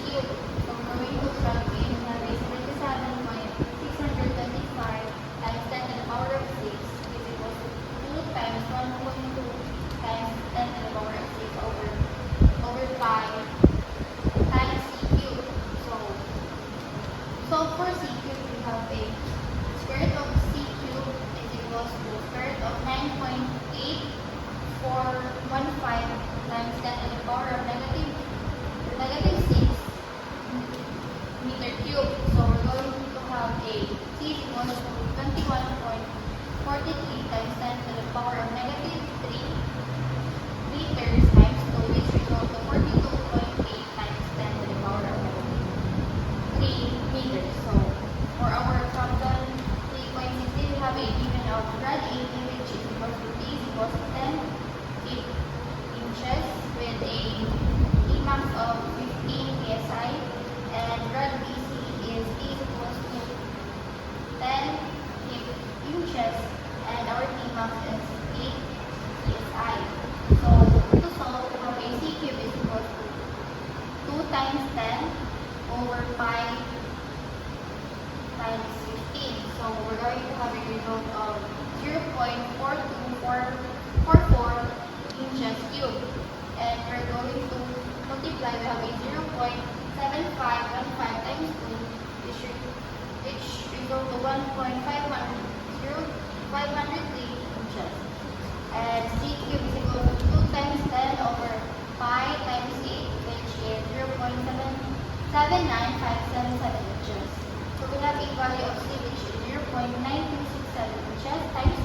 cubed. So we're going to plug in na base 27.625 times 10 to the power of 6 is equal to 2 times 1.2 times 10 to the power of 6 over 5 times c cubed. So for c cubed, we have a square root of c cubed is equals to square root of 9.8415 times 10 to the power of negative 6 meter cubed. So we're going to have a c is equals to 21.43 times 10 to the power of negative 3 meters times 2, which equal to 42.8 times 10 to the power of negative 3 meters. So for our problem 3.16, we have a given of rad 80, which is equals to t is equals to 10 inches with a Tmax of 15 psi, and rad BC is t is equals to 10 inches, and our Tmax is 8 psi. So to solve, we have a c cube is equals to 2 times 10 over 5 times 15. So we're going to have a result of 0.42444 inches cubed. And we're going to multiply, we have a 0.7515 times 2, which result to 1.503 inches. And c cubed is equal to 2 times 10 over 5 times 8, which is 0.79577 inches. So we have a value of c, which is 0.9267 inches times